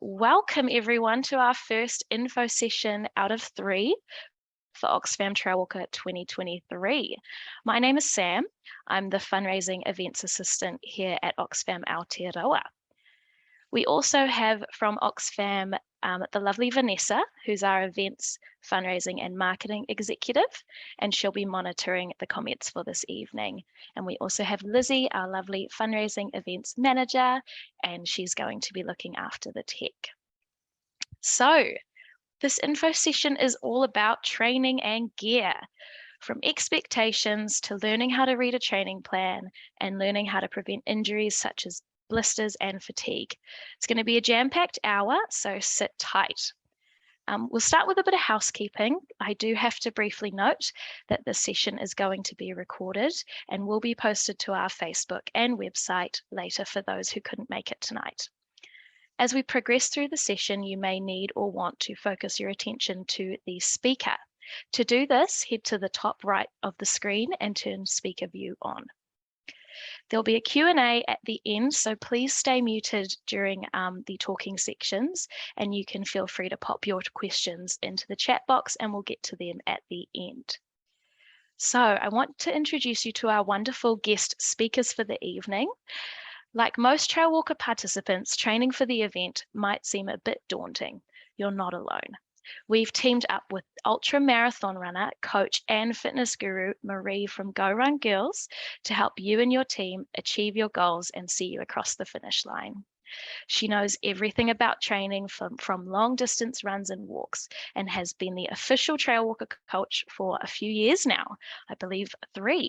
Welcome everyone to our first info session out of 3 for Oxfam Trailwalker 2023. My name is Sam. I'm the fundraising events assistant here at Oxfam Aotearoa. We also have from Oxfam the lovely Vanessa, who's our events, fundraising and marketing executive, and she'll be monitoring the comments for this evening. And we also have Lizzie, our lovely fundraising events manager, and she's going to be looking after the tech. So this info session is all about training and gear, from expectations to learning how to read a training plan and learning how to prevent injuries such as blisters and fatigue. It's going to be a jam-packed hour, so sit tight. We'll start with a bit of housekeeping. I do have to briefly note that this session is going to be recorded and will be posted to our Facebook and website later for those who couldn't make it tonight. As we progress through the session, you may need or want to focus your attention to the speaker. To do this, head to the top right of the screen and turn speaker view on. There'll be a Q&A at the end, so please stay muted during the talking sections, and you can feel free to pop your questions into the chat box and we'll get to them at the end. So I want to introduce you to our wonderful guest speakers for the evening. Like most Trailwalker participants, training for the event might seem a bit daunting. You're not alone. We've teamed up with ultra marathon runner, coach and fitness guru Marie from Go Run Girls to help you and your team achieve your goals and see you across the finish line. She knows everything about training from long distance runs and walks and has been the official Trailwalker coach for a few years now, I believe 3.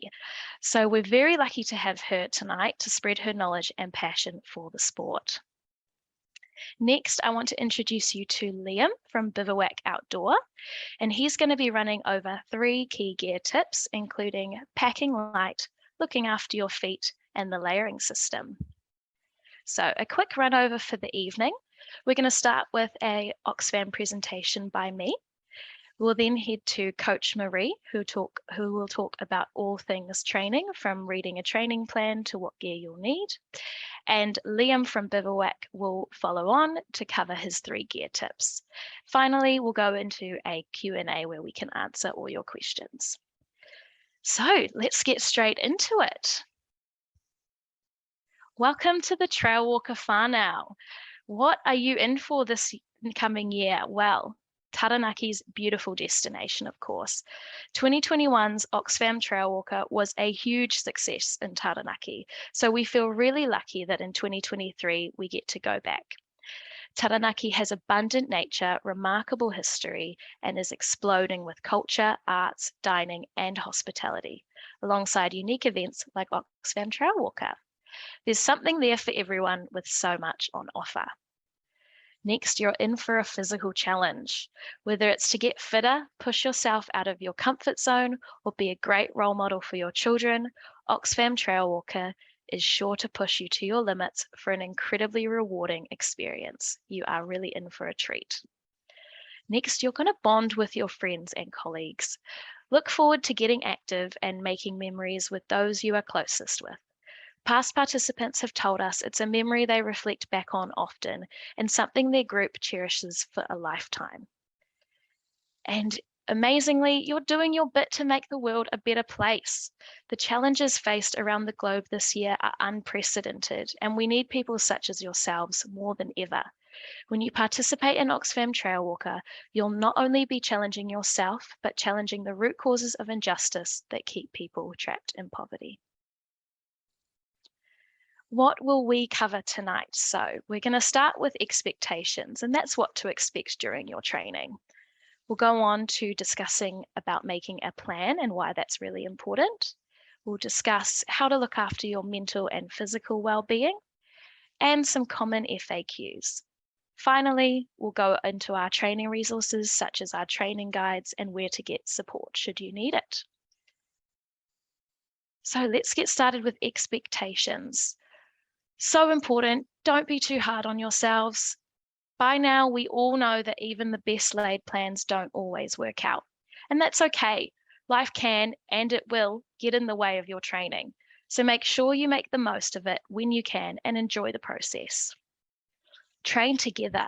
So we're very lucky to have her tonight to spread her knowledge and passion for the sport. Next, I want to introduce you to Liam from Bivouac Outdoor, and he's going to be running over 3 key gear tips, including packing light, looking after your feet, and the layering system. So a quick run over for the evening. We're going to start with a Oxfam presentation by me. We'll then head to Coach Marie, who will talk about all things training, from reading a training plan to what gear you'll need. And Liam from Bivouac will follow on to cover his 3 gear tips. Finally, we'll go into a Q&A where we can answer all your questions. So let's get straight into it. Welcome to the Trailwalker whānau. What are you in for this coming year? Well, Taranaki's beautiful destination, of course. 2021's Oxfam Trailwalker was a huge success in Taranaki, so we feel really lucky that in 2023 we get to go back. Taranaki has abundant nature, remarkable history, and is exploding with culture, arts, dining, and hospitality, alongside unique events like Oxfam Trailwalker. There's something there for everyone with so much on offer. Next, you're in for a physical challenge. Whether it's to get fitter, push yourself out of your comfort zone, or be a great role model for your children, Oxfam Trailwalker is sure to push you to your limits for an incredibly rewarding experience. You are really in for a treat. Next, you're going to bond with your friends and colleagues. Look forward to getting active and making memories with those you are closest with. Past participants have told us it's a memory they reflect back on often and something their group cherishes for a lifetime. And amazingly, you're doing your bit to make the world a better place. The challenges faced around the globe this year are unprecedented, and we need people such as yourselves more than ever. When you participate in Oxfam Trailwalker, you'll not only be challenging yourself, but challenging the root causes of injustice that keep people trapped in poverty. What will we cover tonight? So we're going to start with expectations, and that's what to expect during your training. We'll go on to discussing about making a plan and why that's really important. We'll discuss how to look after your mental and physical well-being and some common FAQs. Finally, we'll go into our training resources such as our training guides and where to get support should you need it. So let's get started with expectations. So important, don't be too hard on yourselves. By now, we all know that even the best laid plans don't always work out. And that's okay. Life can, and it will, get in the way of your training. So make sure you make the most of it when you can and enjoy the process. Train together.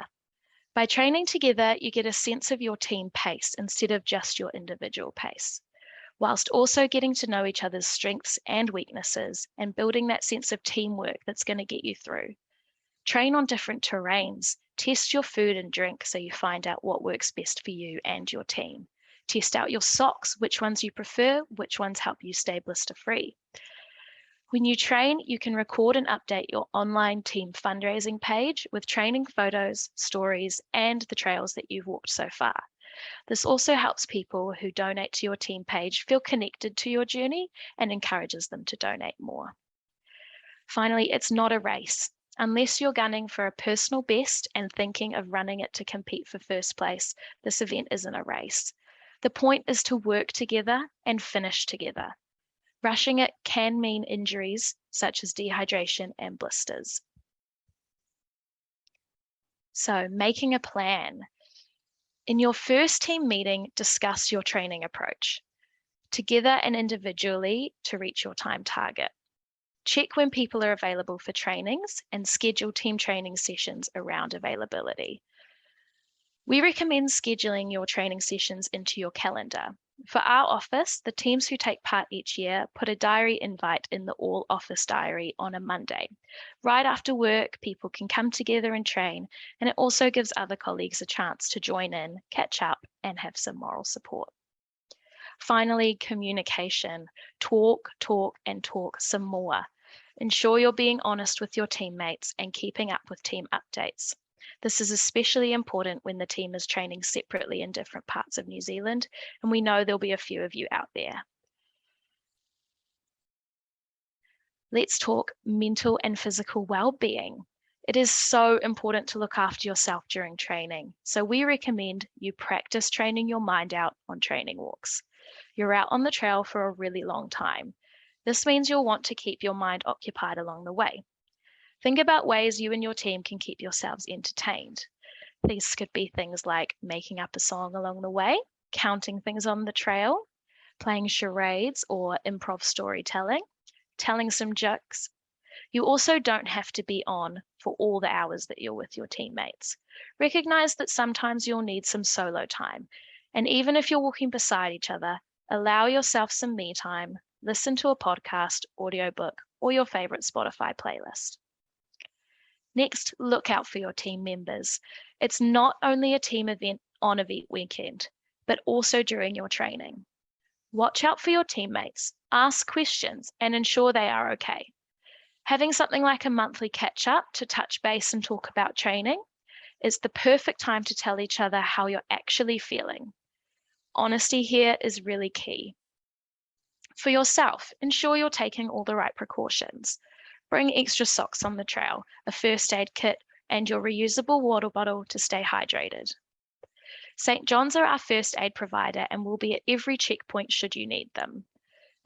By training together, you get a sense of your team pace instead of just your individual pace, whilst also getting to know each other's strengths and weaknesses and building that sense of teamwork that's going to get you through. Train on different terrains. Test your food and drink so you find out what works best for you and your team. Test out your socks, which ones you prefer, which ones help you stay blister-free. When you train, you can record and update your online team fundraising page with training photos, stories, and the trails that you've walked so far. This also helps people who donate to your team page feel connected to your journey and encourages them to donate more. Finally, it's not a race. Unless you're gunning for a personal best and thinking of running it to compete for first place, this event isn't a race. The point is to work together and finish together. Rushing it can mean injuries such as dehydration and blisters. So, making a plan. In your first team meeting, discuss your training approach, together and individually to reach your time target. Check when people are available for trainings and schedule team training sessions around availability. We recommend scheduling your training sessions into your calendar. For our office, the teams who take part each year put a diary invite in the all office diary on a Monday. Right after work, people can come together and train, and it also gives other colleagues a chance to join in, catch up, and have some moral support. Finally, communication. Talk, and talk some more. Ensure you're being honest with your teammates and keeping up with team updates. This is especially important when the team is training separately in different parts of New Zealand, and we know there'll be a few of you out there. Let's talk mental and physical well-being. It is so important to look after yourself during training, so we recommend you practice training your mind out on training walks. You're out on the trail for a really long time. This means you'll want to keep your mind occupied along the way. Think about ways you and your team can keep yourselves entertained. These could be things like making up a song along the way, counting things on the trail, playing charades or improv storytelling, telling some jokes. You also don't have to be on for all the hours that you're with your teammates. Recognize that sometimes you'll need some solo time. And even if you're walking beside each other, allow yourself some me time, listen to a podcast, audiobook, or your favorite Spotify playlist. Next, look out for your team members. It's not only a team event on event weekend, but also during your training. Watch out for your teammates, ask questions, and ensure they are okay. Having something like a monthly catch-up to touch base and talk about training is the perfect time to tell each other how you're actually feeling. Honesty here is really key. For yourself, ensure you're taking all the right precautions. Bring extra socks on the trail, a first aid kit, and your reusable water bottle to stay hydrated. St. John's are our first aid provider and will be at every checkpoint should you need them.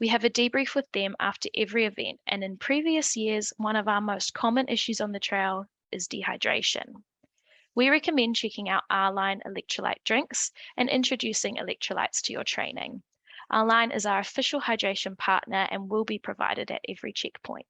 We have a debrief with them after every event, and in previous years, one of our most common issues on the trail is dehydration. We recommend checking out our line electrolyte drinks and introducing electrolytes to your training. Our line is our official hydration partner and will be provided at every checkpoint.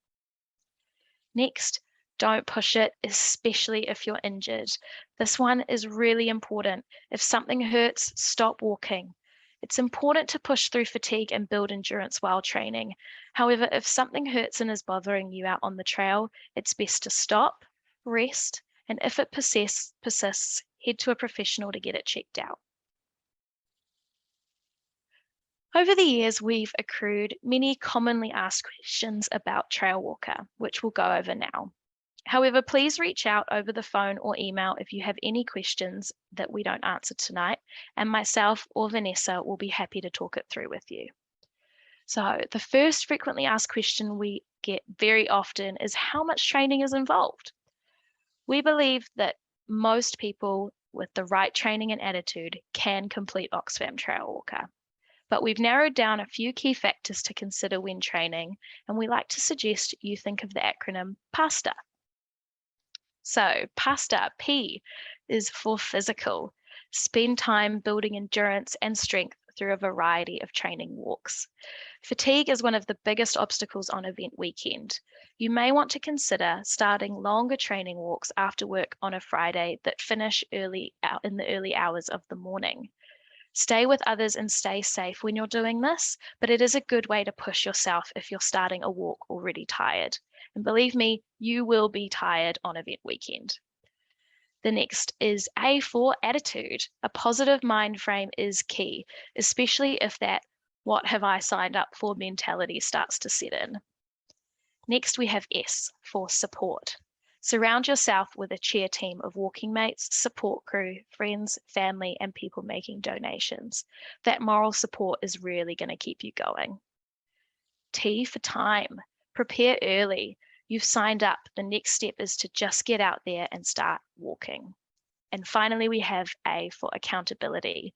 Next, don't push it, especially if you're injured. This one is really important. If something hurts, stop walking. It's important to push through fatigue and build endurance while training. However, if something hurts and is bothering you out on the trail, it's best to stop, rest, and if it persists, head to a professional to get it checked out. Over the years, we've accrued many commonly asked questions about Trailwalker, which we'll go over now. However, please reach out over the phone or email if you have any questions that we don't answer tonight, and myself or Vanessa will be happy to talk it through with you. So the first frequently asked question we get very often is how much training is involved? We believe that most people with the right training and attitude can complete Oxfam Trailwalker. But we've narrowed down a few key factors to consider when training, and we like to suggest you think of the acronym PASTA. So PASTA, P, is for physical. Spend time building endurance and strength through a variety of training walks. Fatigue is one of the biggest obstacles on event weekend. You may want to consider starting longer training walks after work on a Friday that finish early in the early hours of the morning. Stay with others and stay safe when you're doing this, but it is a good way to push yourself if you're starting a walk already tired. And believe me, you will be tired on event weekend. The next is A for attitude. A positive mind frame is key, especially if that what have I signed up for mentality starts to set in. Next, we have S for support. Surround yourself with a cheer team of walking mates, support crew, friends, family, and people making donations. That moral support is really going to keep you going. T for time. Prepare early. You've signed up. The next step is to just get out there and start walking. And finally, we have A for accountability.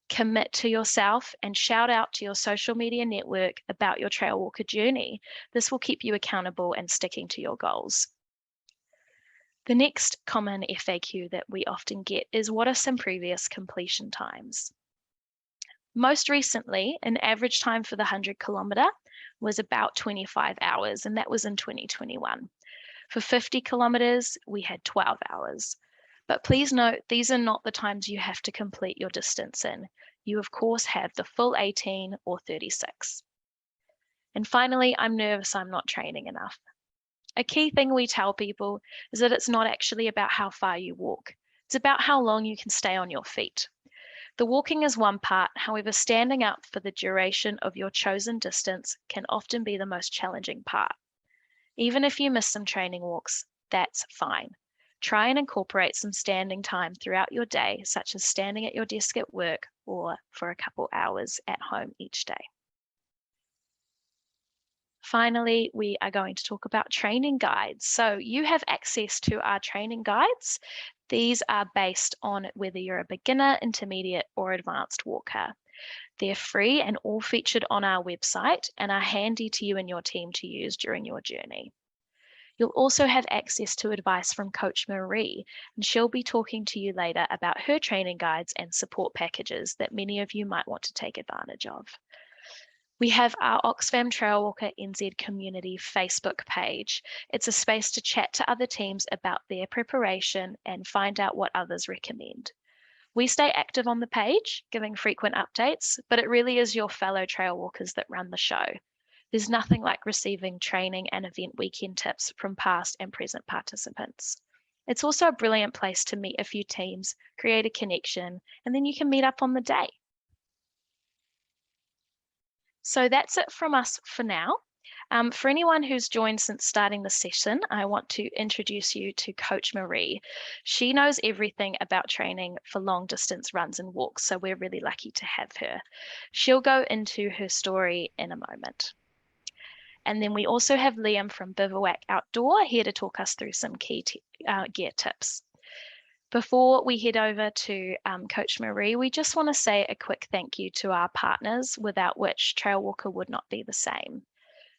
Commit to yourself and shout out to your social media network about your Trailwalker journey. This will keep you accountable and sticking to your goals. The next common FAQ that we often get is, what are some previous completion times? Most recently, an average time for the 100 kilometre was about 25 hours, and that was in 2021. For 50 kilometres, we had 12 hours. But please note, these are not the times you have to complete your distance in. You, of course, have the full 18 or 36. And finally, I'm nervous I'm not training enough. A key thing we tell people is that it's not actually about how far you walk. It's about how long you can stay on your feet. The walking is one part, however, standing up for the duration of your chosen distance can often be the most challenging part. Even if you miss some training walks, that's fine. Try and incorporate some standing time throughout your day, such as standing at your desk at work or for a couple hours at home each day. Finally, we are going to talk about training guides. So you have access to our training guides. These are based on whether you're a beginner, intermediate, or advanced walker. They're free and all featured on our website and are handy to you and your team to use during your journey. You'll also have access to advice from Coach Marie, and she'll be talking to you later about her training guides and support packages that many of you might want to take advantage of. We have our Oxfam Trailwalker NZ community Facebook page. It's a space to chat to other teams about their preparation and find out what others recommend. We stay active on the page, giving frequent updates, but it really is your fellow trailwalkers that run the show. There's nothing like receiving training and event weekend tips from past and present participants. It's also a brilliant place to meet a few teams, create a connection, and then you can meet up on the day. So that's it from us for now. For anyone who's joined since starting the session, I want to introduce you to Coach Marie. She knows everything about training for long distance runs and walks, so we're really lucky to have her. She'll go into her story in a moment. And then we also have Liam from Bivouac Outdoor here to talk us through some key gear tips. Before we head over to Coach Marie, we just want to say a quick thank you to our partners, without which Trailwalker would not be the same.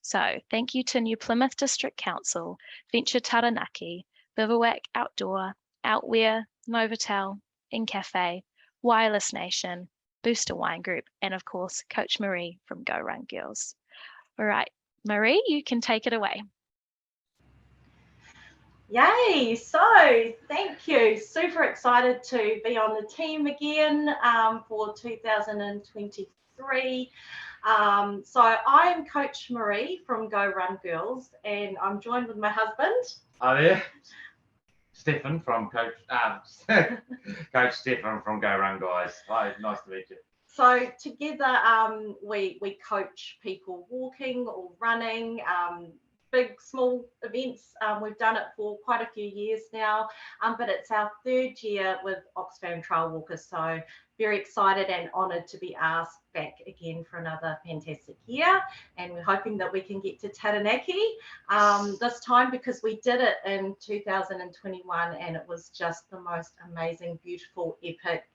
So thank you to New Plymouth District Council, Venture Taranaki, Bivouac Outdoor, Outwear, Novotel, InCafe, Wireless Nation, Booster Wine Group, and of course, Coach Marie from Go Run Girls. All right, Marie, you can take it away. Yay, so thank you. Super excited to be on the team again for 2023. So I'm Coach Marie from Go Run Girls, and I'm joined with my husband. Hi there, Stefan from Coach Stefan from Go Run Guys. Hi, nice to meet you. So together we coach people walking or running, big, small events. We've done it for quite a few years now, but it's our third year with Oxfam Trailwalker. So very excited and honoured to be asked back again for another fantastic year. And we're hoping that we can get to Taranaki this time, because we did it in 2021 and it was just the most amazing, beautiful, epic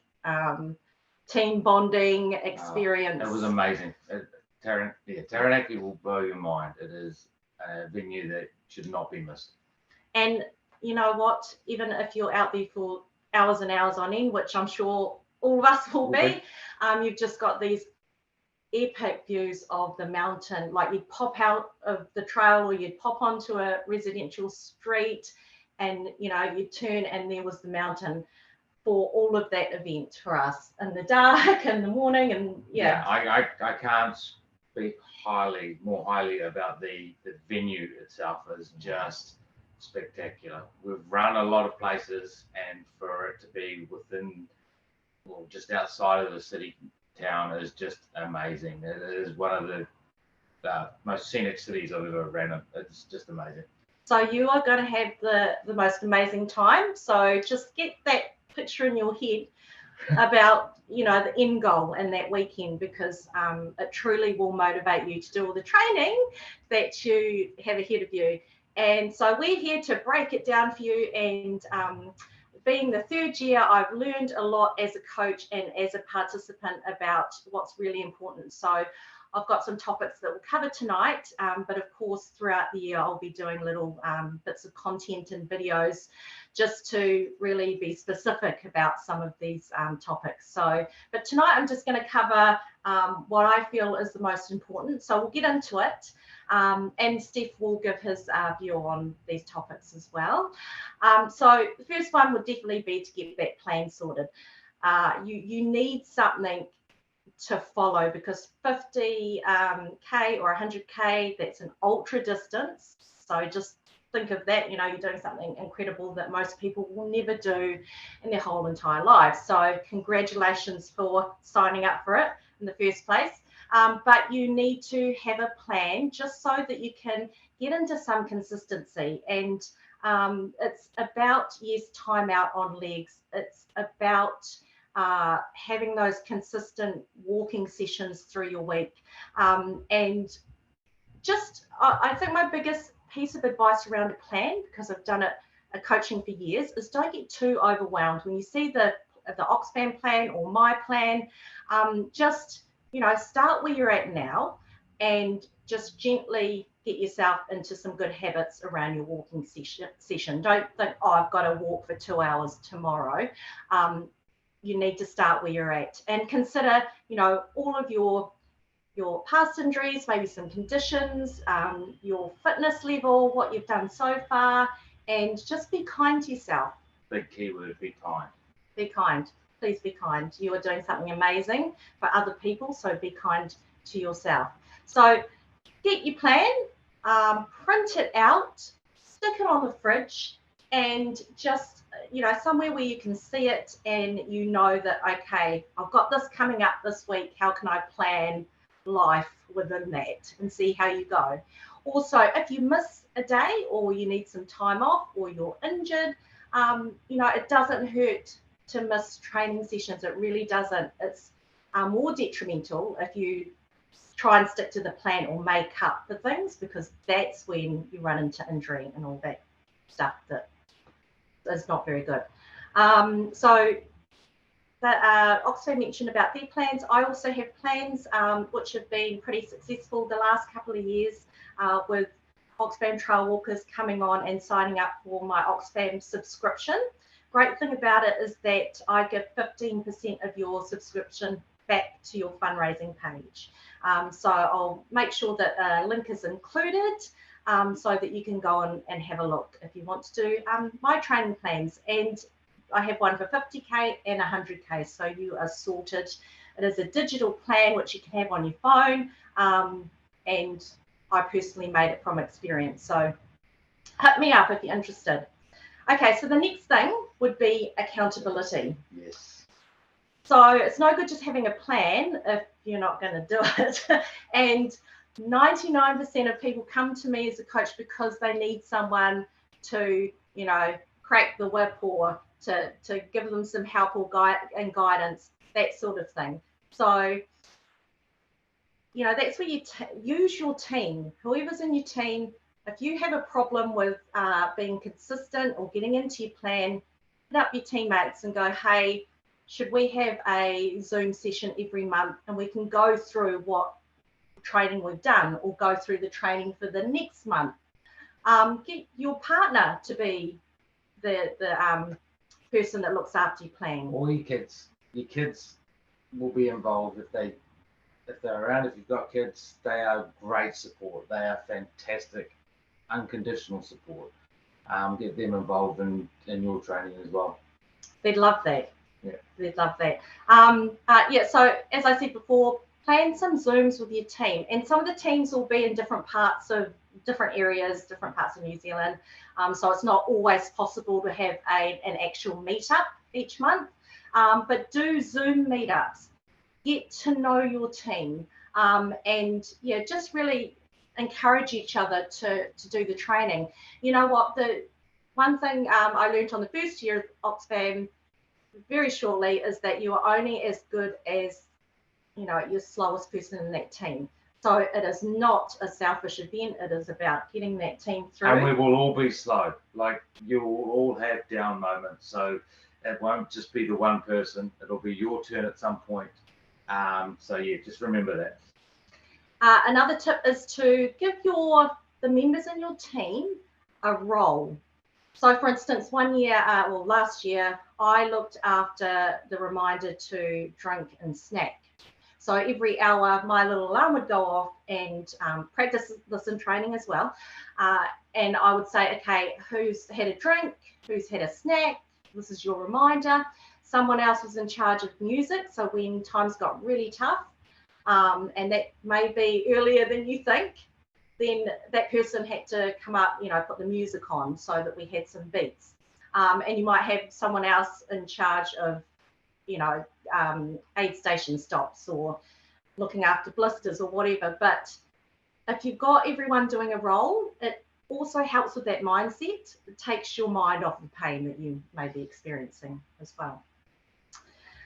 team bonding experience. It was amazing. Taranaki will blow your mind. It is a venue that should not be missed. And you know what, even if you're out there for hours and hours on end, which I'm sure all of us will be, you've just got these epic views of the mountain. Like you'd pop out of the trail or you'd pop onto a residential street and, you know, you'd turn and there was the mountain for all of that event for us in the dark, in the morning, and yeah. I can't speak more highly about the venue itself. Is just spectacular. We've run a lot of places, and for it to be within, well, just outside of the city town is just amazing. It is one of the most scenic cities I've ever ran. It's just amazing. So you are going to have the most amazing time. So just get that picture in your head about, you know, the end goal in that weekend, because it truly will motivate you to do all the training that you have ahead of you. And so we're here to break it down for you. And being the third year, I've learned a lot as a coach and as a participant about what's really important. So I've got some topics that we'll cover tonight, but of course throughout the year I'll be doing little bits of content and videos just to really be specific about some of these topics. So, but tonight I'm just going to cover what I feel is the most important. So we'll get into it, and Steph will give his view on these topics as well. So the first one would definitely be to get that plan sorted. You need something to follow, because 50k or 100k, that's an ultra distance. So just think of that, you know, you're doing something incredible that most people will never do in their whole entire lives. So congratulations for signing up for it in the first place. But you need to have a plan just so that you can get into some consistency. And it's about, yes, time out on legs. It's about having those consistent walking sessions through your week. And just, I think my biggest piece of advice around a plan, because I've done it coaching for years, is don't get too overwhelmed. When you see the Oxfam plan or my plan, just, you know, start where you're at now and just gently get yourself into some good habits around your walking session. Don't think, oh, I've got to walk for 2 hours tomorrow. You need to start where you're at and consider, you know, all of your past injuries, maybe some conditions, your fitness level, what you've done so far, and just be kind to yourself. Big keyword, be kind. Be kind. Please be kind. You are doing something amazing for other people, so be kind to yourself. So get your plan, print it out, stick it on the fridge, and just, you know, somewhere where you can see it and you know that, okay, I've got this coming up this week. How can I plan life within that and see how you go? Also, if you miss a day or you need some time off or you're injured, you know, it doesn't hurt to miss training sessions. It really doesn't. It's more detrimental if you try and stick to the plan or make up for things, because that's when you run into injury and all that stuff that is not very good. So that Oxfam mentioned about their plans. I also have plans which have been pretty successful the last couple of years, with Oxfam Trailwalkers coming on and signing up for my Oxfam subscription. Great thing about it is that I give 15% of your subscription back to your fundraising page. So I'll make sure that a link is included, so that you can go on and have a look if you want to do my training plans. And I have one for 50k and 100k, so you are sorted. It is a digital plan which you can have on your phone, and I personally made it from experience. So hit me up if you're interested. Okay, so the next thing would be accountability. Yes. So it's no good just having a plan if you're not going to do it. And 99% of people come to me as a coach because they need someone to, you know, crack the whip or to give them some help or guidance, that sort of thing. So, you know, that's where you use your team, whoever's in your team. If you have a problem with being consistent or getting into your plan, hit up your teammates and go, hey, should we have a Zoom session every month and we can go through what training we've done or go through the training for the next month. Get your partner to be the person that looks after your plan. Or your kids will be involved if they if they're around, if you've got kids, they are great support. They are fantastic, unconditional support. Get them involved in your training as well. They'd love that. Yeah. They'd love that. Yeah, so as I said before, plan some Zooms with your team. And some of the teams will be in different parts of different areas, different parts of New Zealand. So it's not always possible to have an actual meetup each month. But do Zoom meetups. Get to know your team. And yeah, just really encourage each other to do the training. You know what, the one thing I learned on the first year of Oxfam very shortly is that you are only as good as, you know, your slowest person in that team. So it is not a selfish event. It is about getting that team through. And we will all be slow. Like, you will all have down moments. So it won't just be the one person. It'll be your turn at some point. So yeah, just remember that. Another tip is to give the members in your team a role. So for instance, last year, I looked after the reminder to drink and snack. So every hour, my little alarm would go off, and practice this in training as well. And I would say, okay, who's had a drink? Who's had a snack? This is your reminder. Someone else was in charge of music. So when times got really tough, and that may be earlier than you think, then that person had to come up, you know, put the music on so that we had some beats. And you might have someone else in charge of, you know, aid station stops or looking after blisters or whatever. But if you've got everyone doing a role, it also helps with that mindset. It takes your mind off the pain that you may be experiencing as well.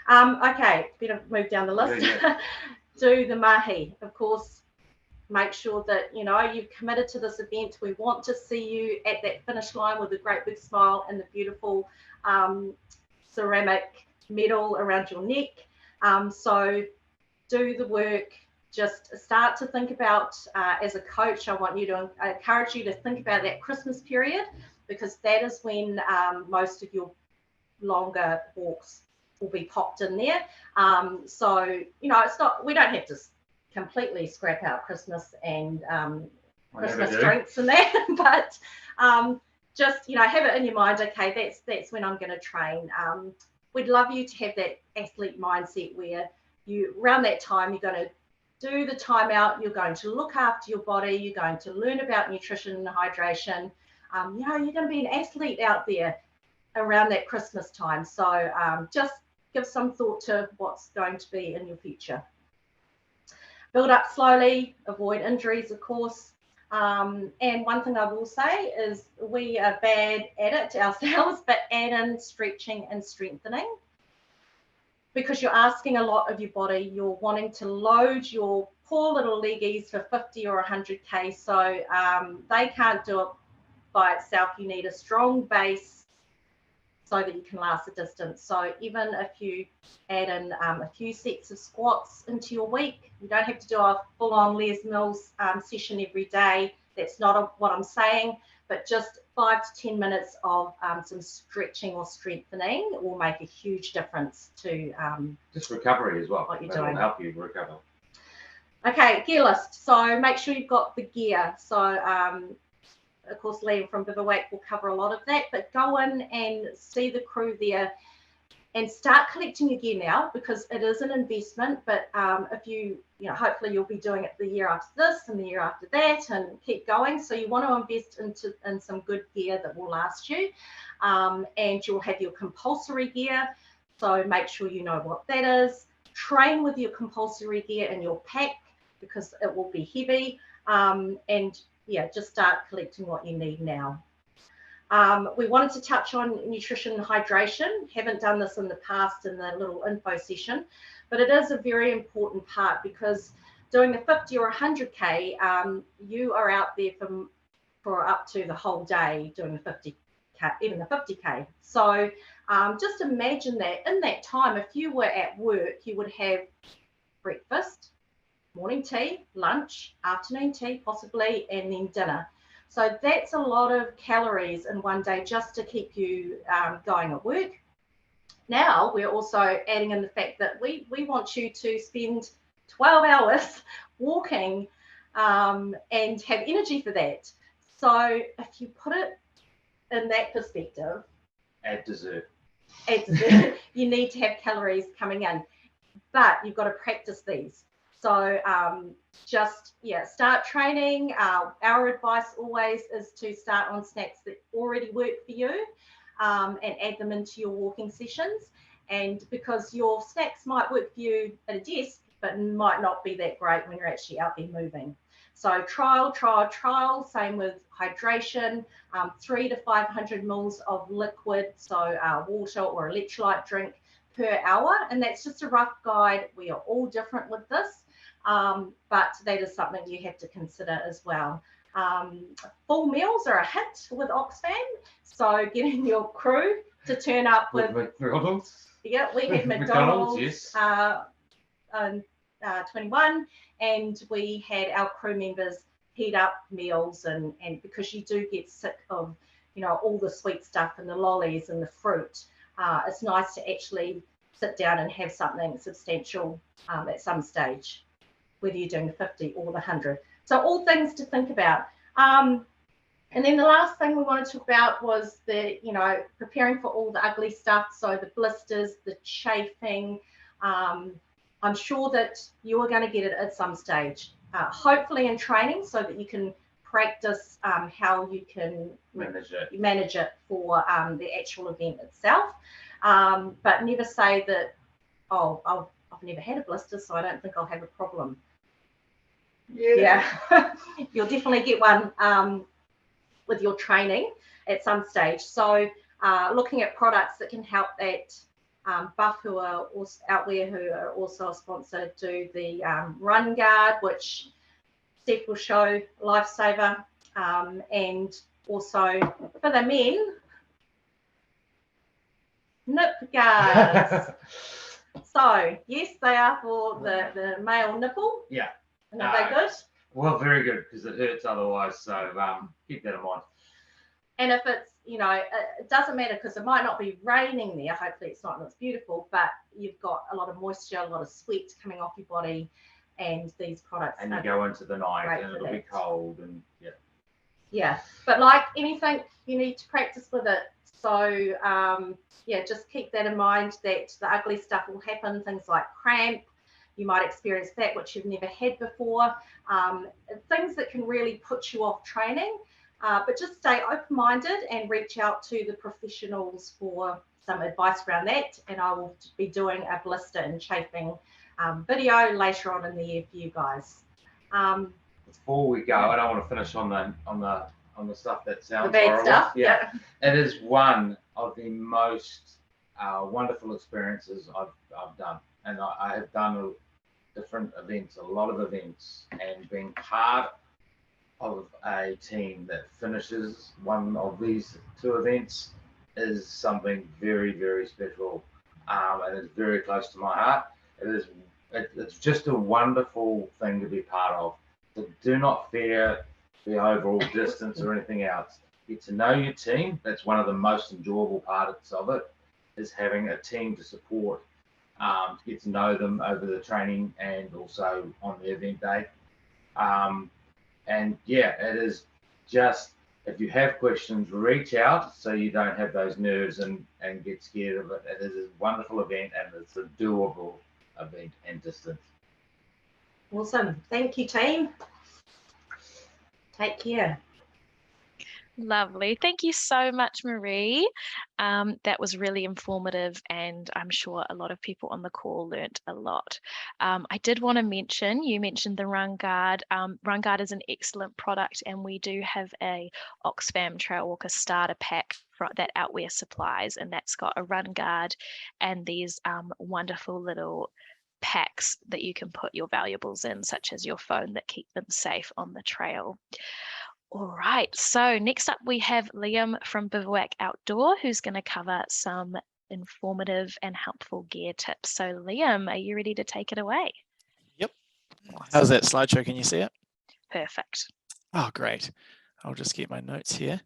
Okay, better move down the list. Yeah. Do the mahi, of course. Make sure that, you know, you've committed to this event. We want to see you at that finish line with a great big smile and the beautiful ceramic medal around your neck. So do the work. Just start to think about, as a coach, I encourage you to think about that Christmas period, because that is when most of your longer walks will be popped in there. So, you know, we don't have to completely scrap out Christmas and Christmas drinks and that, but just, you know, have it in your mind. Okay, that's when I'm going to train. We'd love you to have that athlete mindset where around that time you're going to do the timeout, you're going to look after your body, you're going to learn about nutrition and hydration. You know, you're going to be an athlete out there around that Christmas time. So just give some thought to what's going to be in your future. Build up slowly, avoid injuries, of course. And one thing I will say is we are bad at it ourselves, but add in stretching and strengthening, because you're asking a lot of your body. You're wanting to load your poor little leggies for 50 or 100K. So they can't do it by itself. You need a strong base so that you can last a distance. So even if you add in a few sets of squats into your week, you don't have to do a full-on Les Mills session every day. That's not what I'm saying, but just 5 to 10 minutes of some stretching or strengthening will make a huge difference to just recovery as well. What you're That'll doing. help you recover. Okay, gear list. So make sure you've got the gear. So of course, Liam from Bivouac will cover a lot of that, but go in and see the crew there and start collecting your gear now, because it is an investment. But if you know, hopefully you'll be doing it the year after this and the year after that and keep going. So you want to invest in some good gear that will last you. And you'll have your compulsory gear. So make sure you know what that is. Train with your compulsory gear in your pack, because it will be heavy. And yeah, just start collecting what you need now. We wanted to touch on nutrition and hydration. Haven't done this in the past in the little info session, but it is a very important part, because doing the 50 or 100K, you are out there for up to the whole day doing the 50K, even the 50K. So just imagine that in that time, if you were at work, you would have breakfast, morning tea, lunch, afternoon tea possibly, and then dinner. So that's a lot of calories in one day just to keep you going at work. Now we're also adding in the fact that we want you to spend 12 hours walking and have energy for that. So if you put it in that perspective, Add dessert. You need to have calories coming in, but you've got to practice these. So start training. Our advice always is to start on snacks that already work for you and add them into your walking sessions. And because your snacks might work for you at a desk, but might not be that great when you're actually out there moving. So trial. Same with hydration, 300 to 500 mils of liquid, so water or electrolyte drink per hour. And that's just a rough guide. We are all different with this, but that is something you have to consider as well. Full meals are a hit with Oxfam. So getting your crew to turn up with McDonald's. Yeah, we had McDonald's. Yes. 21, and we had our crew members heat up meals, and because you do get sick of all the sweet stuff and the lollies and the fruit, it's nice to actually sit down and have something substantial at some stage, whether you're doing the 50 or the 100. So all things to think about. And then the last thing we wanted to talk about was the preparing for all the ugly stuff, so the blisters, the chafing. I'm sure that you are going to get it at some stage, hopefully in training, so that you can practice how you can manage it for the actual event itself. But never say that, oh, I've never had a blister, so I don't think I'll have a problem. Yeah. You'll definitely get one with your training at some stage. So looking at products that can help that. Buff, who are also out there, who are also a sponsor, do the Run Guard, which Steph will show, lifesaver, and also for the men, nip guards. So yes, they are for the male nipple. Yeah. And are they good? Well, very good, because it hurts otherwise. So keep that in mind. And if it's, it doesn't matter, because it might not be raining there. Hopefully it's not and it's beautiful, but you've got a lot of moisture, a lot of sweat coming off your body, and these products. And you go into the night and it'll be cold, and yeah. But like anything, you need to practice with it. So just keep that in mind, that the ugly stuff will happen. Things like cramp, you might experience that, which you've never had before. Things that can really put you off training. But just stay open-minded and reach out to the professionals for some advice around that. And I will be doing a blister and chafing video later on in the year for you guys. Before we go, I don't want to finish on the stuff that sounds the bad horrible. stuff. Yeah, it is one of the most wonderful experiences I've done, and I have done different events, a lot of events, and being part of a team that finishes one of these two events is something very, very special, and it's very close to my heart. It's just a wonderful thing to be part of. So do not fear the overall distance or anything else. Get to know your team. That's one of the most enjoyable parts of it, is having a team to support, to get to know them over the training and also on the event day. And yeah, it is just, if you have questions, reach out so you don't have those nerves and get scared of it. It is a wonderful event, and it's a doable event and distance. Awesome. Thank you, team. Take care. Lovely. Thank you so much, Marie. That was really informative, and I'm sure a lot of people on the call learnt a lot. I did want to mention, you mentioned the Run Guard. Run Guard is an excellent product, and we do have a Oxfam Trailwalker starter pack that Outwear supplies, and that's got a Run Guard and these wonderful little packs that you can put your valuables in, such as your phone, that keep them safe on the trail. All right, so next up we have Liam from Bivouac Outdoor, who's going to cover some informative and helpful gear tips. So Liam, are you ready to take it away? Yep. How's that slideshow? Can you see it? Perfect. Oh, great. I'll just get my notes here.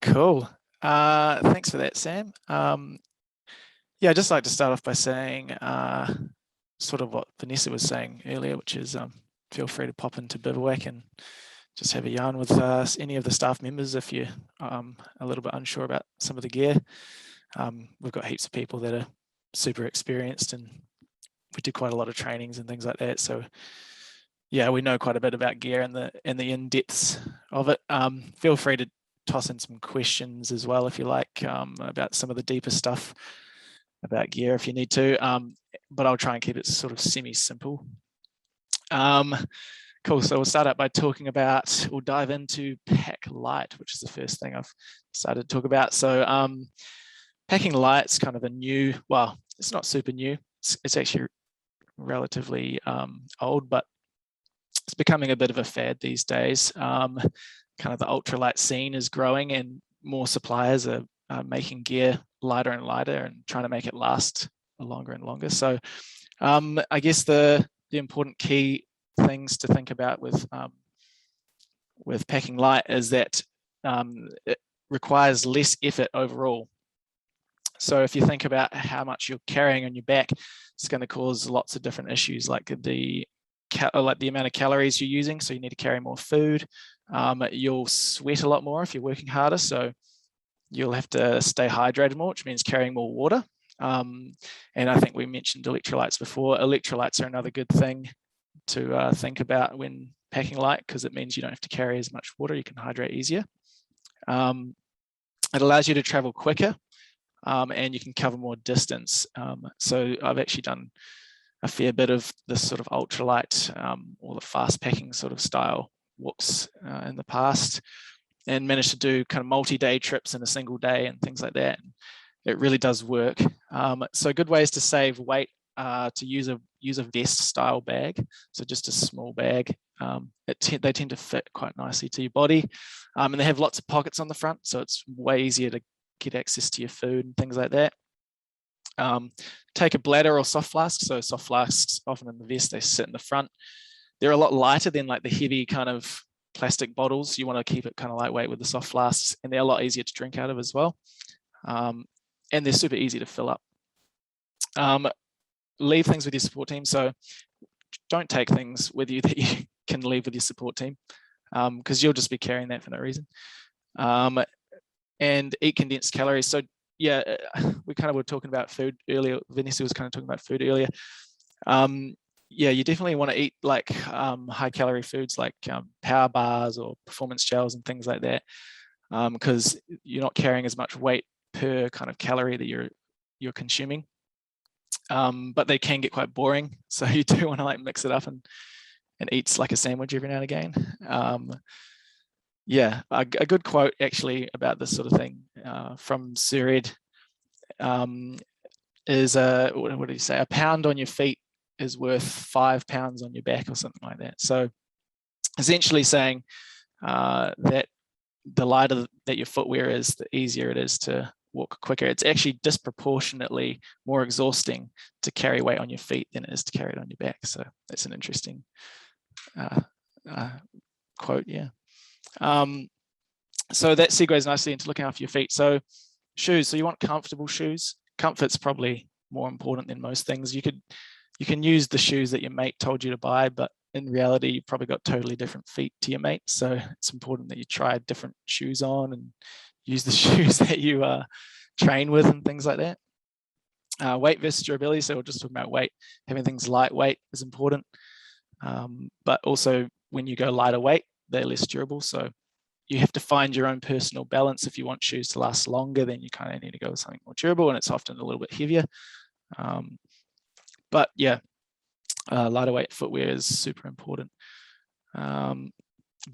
Cool. Thanks for that, Sam. Yeah, I'd just like to start off by saying sort of what Vanessa was saying earlier, which is feel free to pop into Bivouac and just have a yarn with any of the staff members if you're a little bit unsure about some of the gear. We've got heaps of people that are super experienced, and we do quite a lot of trainings and things like that. So yeah, we know quite a bit about gear and the in-depths of it. Feel free to toss in some questions as well if you like, about some of the deeper stuff about gear if you need to, but I'll try and keep it sort of semi-simple. Cool, so we'll start out by talking about, we'll dive into pack light, which is the first thing I've started to talk about. So packing light's kind of a new, well, it's not super new. It's actually relatively old, but it's becoming a bit of a fad these days. Kind of the ultralight scene is growing, and more suppliers are making gear lighter and lighter and trying to make it last longer and longer. So I guess the important key things to think about with packing light is that it requires less effort overall. So if you think about how much you're carrying on your back, it's going to cause lots of different issues, like the amount of calories you're using. So you need to carry more food. You'll sweat a lot more if you're working harder. So you'll have to stay hydrated more, which means carrying more water. And I think we mentioned electrolytes before. Electrolytes are another good thing to think about when packing light, because it means you don't have to carry as much water. You can hydrate easier. It allows you to travel quicker, and you can cover more distance. So I've actually done a fair bit of this sort of ultralight or the fast packing sort of style walks in the past, and managed to do kind of multi-day trips in a single day and things like that. It really does work. So good ways to save weight to use a vest style bag. So just a small bag. They tend to fit quite nicely to your body, and they have lots of pockets on the front, so it's way easier to get access to your food and things like that. Take a bladder or soft flask. So soft flasks, often in the vest, they sit in the front. They're a lot lighter than like the heavy kind of plastic bottles. You want to keep it kind of lightweight with the soft flasks, and they're a lot easier to drink out of as well. And they're super easy to fill up. Leave things with your support team. So don't take things with you that you can leave with your support team, because you'll just be carrying that for no reason. And eat condensed calories. So yeah, we kind of were talking about food earlier. Vanessa was kind of talking about food earlier. Yeah, you definitely want to eat like high calorie foods like power bars or performance gels and things like that, because you're not carrying as much weight per kind of calorie that you're consuming. But they can get quite boring, so you do want to like mix it up and eat like a sandwich every now and again. Yeah, a good quote actually about this sort of thing from Sured is what did he say? A pound on your feet is worth 5 pounds on your back, or something like that. So essentially saying that the lighter that your footwear is, the easier it is to walk quicker. It's actually disproportionately more exhausting to carry weight on your feet than it is to carry it on your back. So that's an interesting quote, yeah. So that segues nicely into looking after your feet. So shoes, so you want comfortable shoes. Comfort's probably more important than most things. You can use the shoes that your mate told you to buy, but in reality, you've probably got totally different feet to your mate. So it's important that you try different shoes on and use the shoes that you train with and things like that. Weight versus durability. So we're just talking about weight. Having things lightweight is important, but also when you go lighter weight, they're less durable. So you have to find your own personal balance. If you want shoes to last longer, then you kind of need to go with something more durable, and it's often a little bit heavier. But yeah, lighter weight footwear is super important.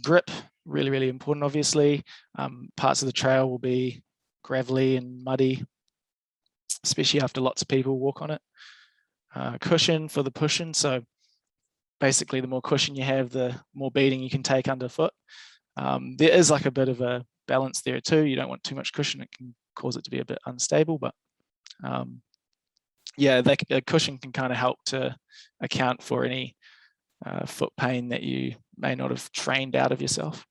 Grip, really, really important, obviously. Parts of the trail will be gravelly and muddy, especially after lots of people walk on it. Cushion for the push-in. So basically, the more cushion you have, the more beating you can take underfoot. There is like a bit of a balance there too. You don't want too much cushion. It can cause it to be a bit unstable, but yeah, a cushion can kind of help to account for any foot pain that you may not have trained out of yourself.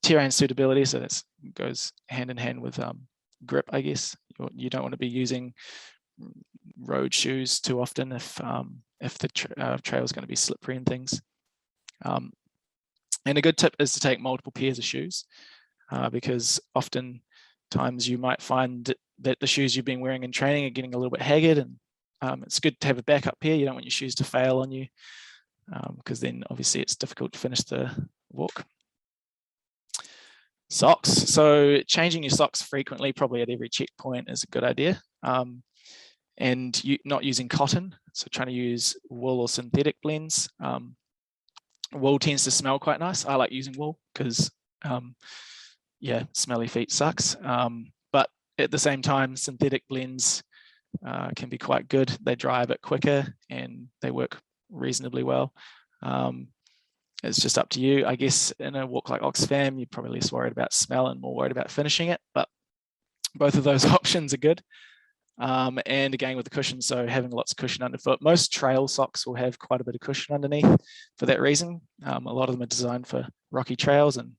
Terrain suitability, so that goes hand in hand with grip, I guess. You don't want to be using road shoes too often if the trail is going to be slippery and things. And a good tip is to take multiple pairs of shoes, because oftentimes you might find that the shoes you've been wearing in training are getting a little bit haggard, and it's good to have a backup pair. You don't want your shoes to fail on you, because then obviously it's difficult to finish the walk. Socks. So changing your socks frequently, probably at every checkpoint, is a good idea. And not using cotton, so trying to use wool or synthetic blends. Wool tends to smell quite nice. I like using wool because, yeah, smelly feet sucks. But at the same time, synthetic blends can be quite good. They dry a bit quicker and they work reasonably well. It's just up to you. I guess in a walk like Oxfam, you're probably less worried about smell and more worried about finishing it, but both of those options are good. And again, with the cushion, so having lots of cushion underfoot. Most trail socks will have quite a bit of cushion underneath for that reason. A lot of them are designed for rocky trails and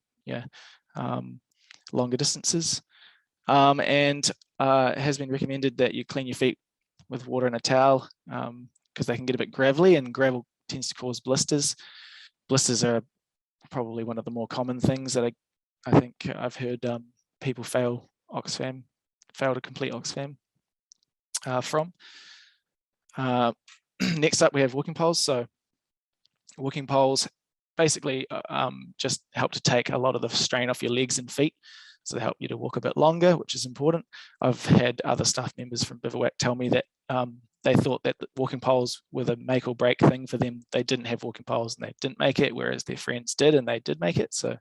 longer distances. It has been recommended that you clean your feet with water and a towel, because they can get a bit gravelly, and gravel tends to cause blisters. Blisters are probably one of the more common things that I think I've heard people fail to complete Oxfam from. Next up, we have walking poles. So walking poles basically just help to take a lot of the strain off your legs and feet. So they help you to walk a bit longer, which is important. I've had other staff members from Bivouac tell me that they thought that the walking poles were the make or break thing for them. They didn't have walking poles and they didn't make it, whereas their friends did and they did make it. So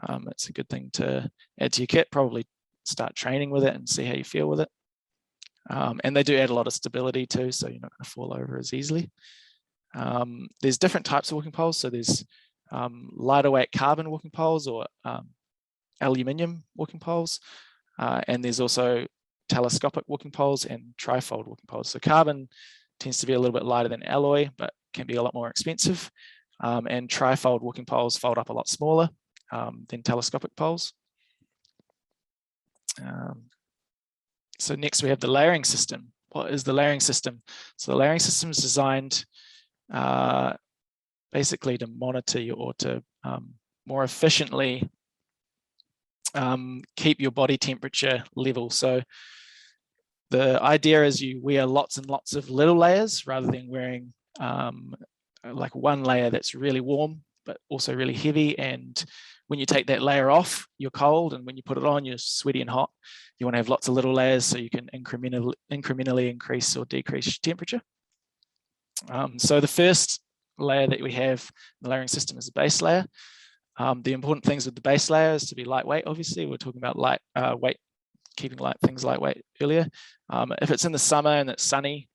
it's a good thing to add to your kit. Probably start training with it and see how you feel with it. And they do add a lot of stability too, so you're not going to fall over as easily. There's different types of walking poles. So there's lighter weight carbon walking poles or aluminium walking poles. And there's also telescopic walking poles and trifold walking poles. So carbon tends to be a little bit lighter than alloy, but can be a lot more expensive. And trifold walking poles fold up a lot smaller than telescopic poles. So next we have the layering system. What is the layering system? So the layering system is designed basically to monitor you, or to more efficiently keep your body temperature level. So the idea is you wear lots and lots of little layers rather than wearing like one layer that's really warm but also really heavy, and when you take that layer off, you're cold, and when you put it on, you're sweaty and hot. You want to have lots of little layers so you can incrementally increase or decrease your temperature. So the first layer that we have in the layering system is the base layer. The important things with the base layer is to be lightweight. Obviously, we're talking about lightweight, keeping things lightweight earlier. If it's in the summer and it's sunny,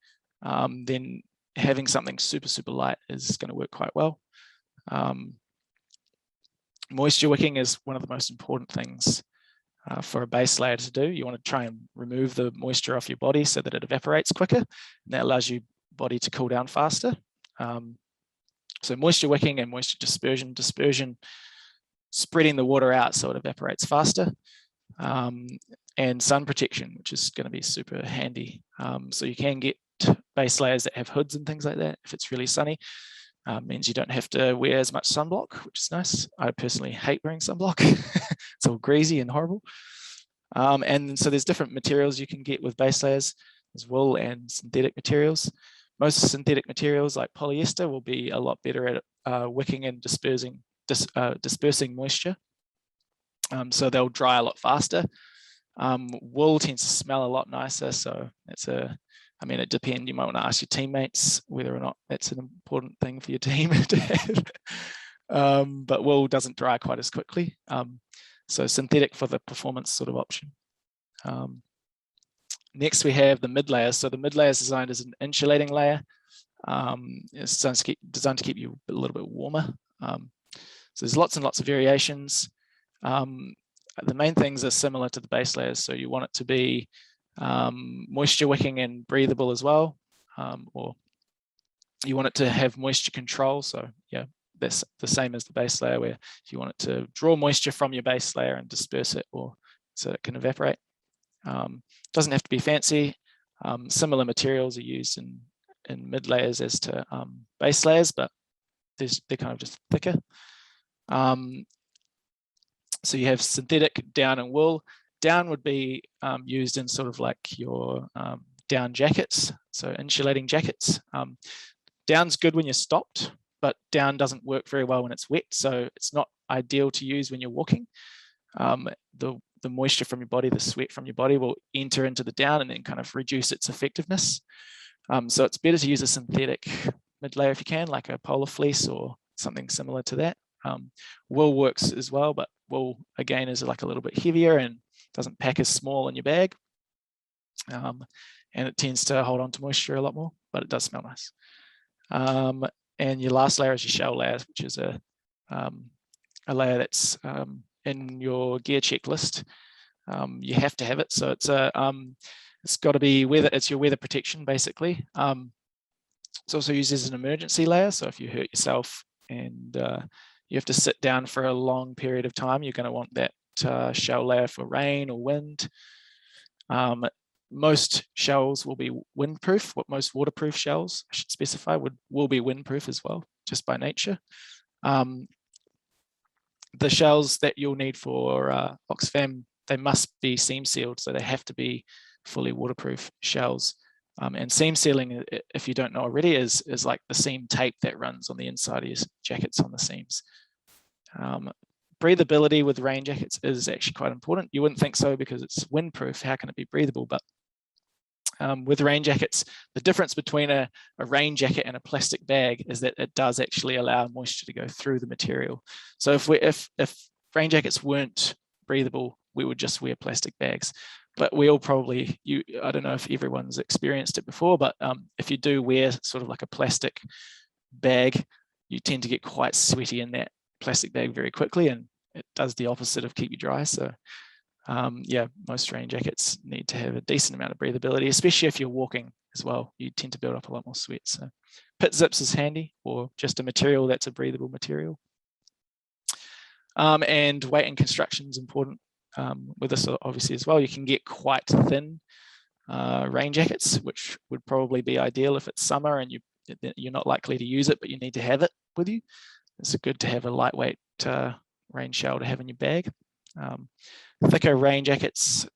then having something super, super light is going to work quite well. Moisture wicking is one of the most important things for a base layer to do. You want to try and remove the moisture off your body so that it evaporates quicker, and that allows your body to cool down faster. So moisture wicking and moisture dispersion. Dispersion, spreading the water out so it evaporates faster. And sun protection, which is going to be super handy. So you can get base layers that have hoods and things like that if it's really sunny. Means you don't have to wear as much sunblock, which is nice. I personally hate wearing sunblock. It's all greasy and horrible. And so there's different materials you can get with base layers. There's wool and synthetic materials. Most synthetic materials like polyester will be a lot better at wicking and dispersing moisture. So they'll dry a lot faster. Wool tends to smell a lot nicer, so it depends. You might want to ask your teammates whether or not that's an important thing for your team to have. But wool doesn't dry quite as quickly. So synthetic for the performance sort of option. Next we have the mid layer. So the mid layer is designed as an insulating layer. It's designed to keep you a little bit warmer. So there's lots and lots of variations. The main things are similar to the base layers. So you want it to be moisture wicking and breathable as well, or you want it to have moisture control. So yeah, that's the same as the base layer, where if you want it to draw moisture from your base layer and disperse it, or so it can evaporate. Doesn't have to be fancy. Similar materials are used in mid layers as to base layers, but they're kind of just thicker. So you have synthetic, down, and wool. Down would be used in sort of like your down jackets, so insulating jackets. Down's good when you're stopped, but down doesn't work very well when it's wet, so it's not ideal to use when you're walking. The moisture from your body, the sweat from your body will enter into the down and then kind of reduce its effectiveness. So it's better to use a synthetic mid layer if you can, like a polar fleece or something similar to that. Wool works as well, but wool again is like a little bit heavier and doesn't pack as small in your bag. And it tends to hold on to moisture a lot more, but it does smell nice. And your last layer is your shell layer, which is a layer that's in your gear checklist. You have to have it, so it's got to be weather. It's your weather protection basically. It's also used as an emergency layer, so if you hurt yourself and you have to sit down for a long period of time, you're going to want that shell layer for rain or wind. Most shells will be windproof. What most waterproof shells, I should specify, will be windproof as well, just by nature. The shells that you'll need for Oxfam, they must be seam sealed, so they have to be fully waterproof shells. And seam sealing, if you don't know already, is like the seam tape that runs on the inside of your jackets on the seams. Breathability with rain jackets is actually quite important. You wouldn't think so because it's windproof. How can it be breathable? But with rain jackets, the difference between a rain jacket and a plastic bag is that it does actually allow moisture to go through the material. So if rain jackets weren't breathable, we would just wear plastic bags. But we all probably, I don't know if everyone's experienced it before, but if you do wear sort of like a plastic bag, you tend to get quite sweaty in that plastic bag very quickly, and it does the opposite of keep you dry. So yeah, most rain jackets need to have a decent amount of breathability, especially if you're walking as well. You tend to build up a lot more sweat. So pit zips is handy, or just a material that's a breathable material. And weight and construction is important with this obviously as well. You can get quite thin rain jackets, which would probably be ideal if it's summer and you're not likely to use it, but you need to have it with you. It's good to have a lightweight rain shell to have in your bag. Thicker rain jackets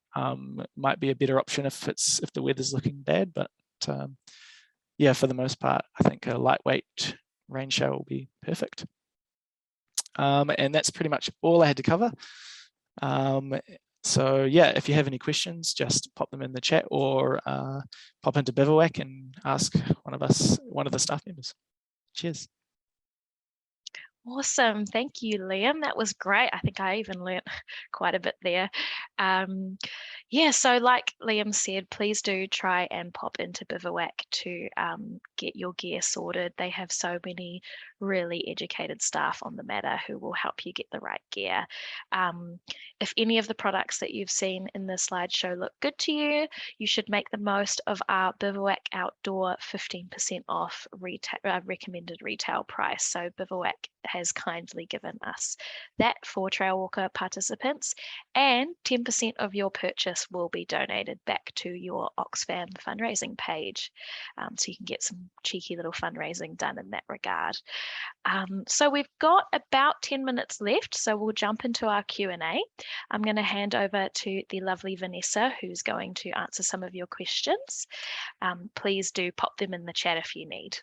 might be a better option if the weather's looking bad, but yeah, for the most part, I think a lightweight rain shell will be perfect. And that's pretty much all I had to cover. So yeah, if you have any questions, just pop them in the chat or pop into Bivouac and ask one of the staff members. Cheers. Awesome. Thank you, Liam. That was great. I think I even learnt quite a bit there. Yeah, so like Liam said, please do try and pop into Bivouac to get your gear sorted. They have so many really educated staff on the matter who will help you get the right gear. If any of the products that you've seen in the slideshow look good to you, you should make the most of our Bivouac Outdoor 15% off recommended retail price. So Bivouac has kindly given us that for Trailwalker participants, and 10% of your purchase will be donated back to your Oxfam fundraising page. So you can get some cheeky little fundraising done in that regard. So we've got about 10 minutes left, so we'll jump into our Q&A. I'm going to hand over to the lovely Vanessa, who's going to answer some of your questions. Please do pop them in the chat if you need.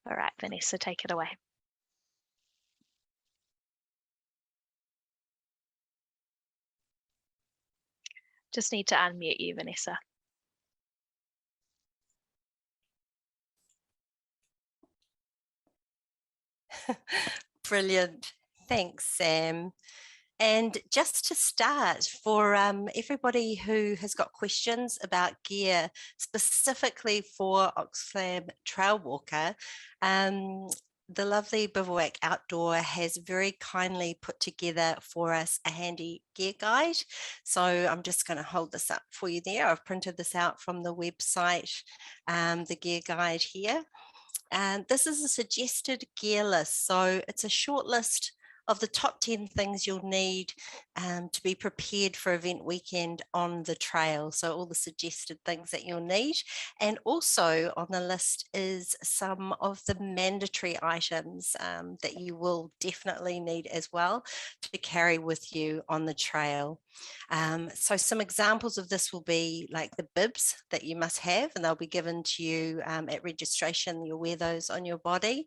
All right, Vanessa, take it away. Just need to unmute you, Vanessa. Brilliant. Thanks, Sam. And just to start, for everybody who has got questions about gear, specifically for Oxfam Trailwalker, the lovely Bivouac Outdoor has very kindly put together for us a handy gear guide. So I'm just going to hold this up for you there. I've printed this out from the website, the gear guide here. And this is a suggested gear list. So it's a short list of the top 10 things you'll need to be prepared for event weekend on the trail. So all the suggested things that you'll need. And also on the list is some of the mandatory items that you will definitely need as well to carry with you on the trail. So some examples of this will be like the bibs that you must have, and they'll be given to you at registration. You'll wear those on your body,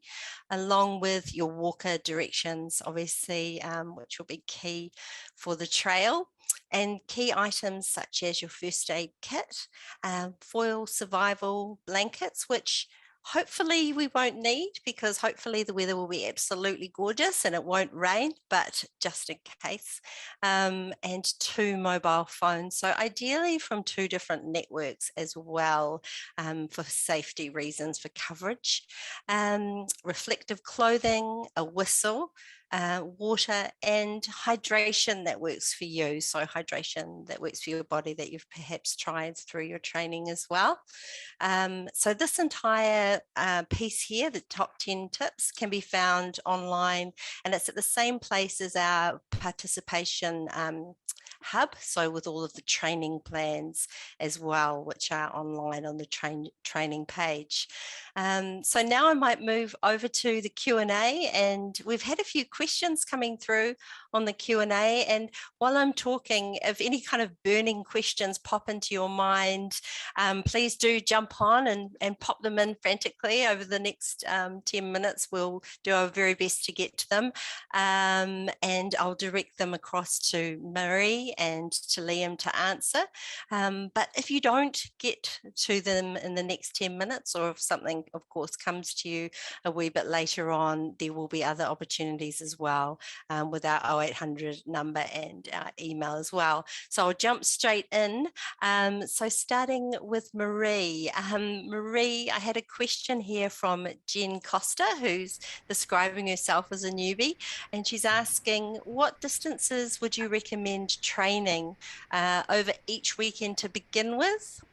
along with your walker directions, obviously, which will be key for the trail. And key items such as your first aid kit, foil survival blankets, which hopefully we won't need, because hopefully the weather will be absolutely gorgeous and it won't rain, but just in case, and 2 mobile phones. So ideally from 2 different networks as well, for safety reasons, for coverage, reflective clothing, a whistle, water, and hydration that works for you. So hydration that works for your body that you've perhaps tried through your training as well. So this entire piece here, the top 10 tips, can be found online, and it's at the same place as our participation hub, so with all of the training plans as well, which are online on the training page. So now I might move over to the Q&A, and we've had a few questions coming through on the Q&A, and while I'm talking, if any kind of burning questions pop into your mind, please do jump on and pop them in frantically over the next 10 minutes. We'll do our very best to get to them, and I'll direct them across to Marie and to Liam to answer. But if you don't get to them in the next 10 minutes, or if something of course comes to you a wee bit later on, there will be other opportunities as well, with our 0800 number and our email as well. So I'll jump straight in. So starting with Marie. Marie, I had a question here from Jen Costa, who's describing herself as a newbie, and she's asking, what distances would you recommend training over each weekend to begin with?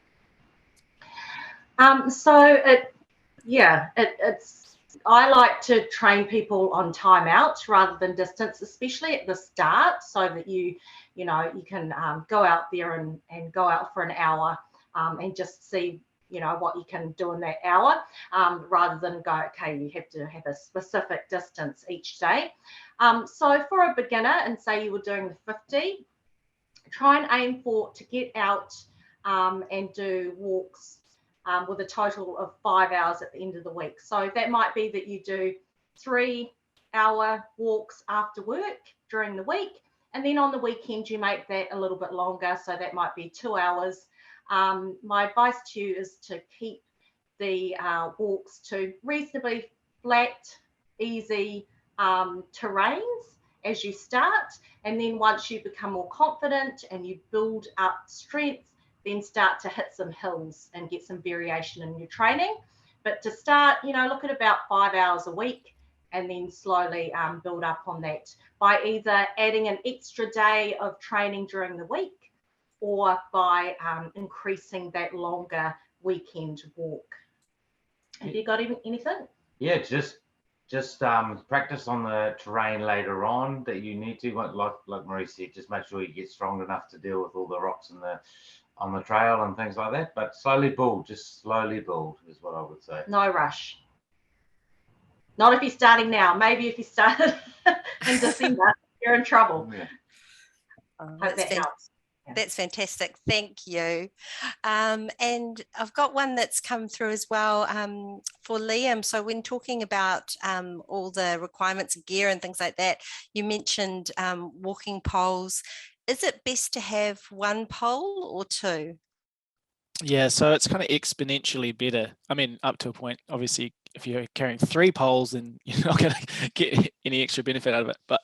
I like to train people on time out rather than distance, especially at the start, so that you can go out there and go out for an hour and just see what you can do in that hour, rather than go, okay, you have to have a specific distance each day. So for a beginner, and say you were doing the 50, try and aim to get out and do walks with a total of 5 hours at the end of the week. So that might be that you do 3-hour walks after work during the week, and then on the weekend you make that a little bit longer, so that might be 2 hours. My advice to you is to keep the walks to reasonably flat, easy terrains as you start, and then once you become more confident and you build up strength, then start to hit some hills and get some variation in your training. But to start, look at about 5 hours a week, and then slowly build up on that by either adding an extra day of training during the week, or by increasing that longer weekend walk. Have you got anything? Yeah, just practice on the terrain later on that you need to, like Marie said, just make sure you get strong enough to deal with all the rocks on the trail and things like that. But slowly build is what I would say. No rush. Not if you're starting now. Maybe if you started in December, you're in trouble. Yeah. Hope that helps. That's fantastic. Thank you. And I've got one that's come through as well for Liam. So when talking about all the requirements of gear and things like that, you mentioned walking poles. Is it best to have 1 pole or 2? Yeah, so it's kind of exponentially better. I mean, up to a point. Obviously, if you're carrying 3 poles, then you're not going to get any extra benefit out of it. But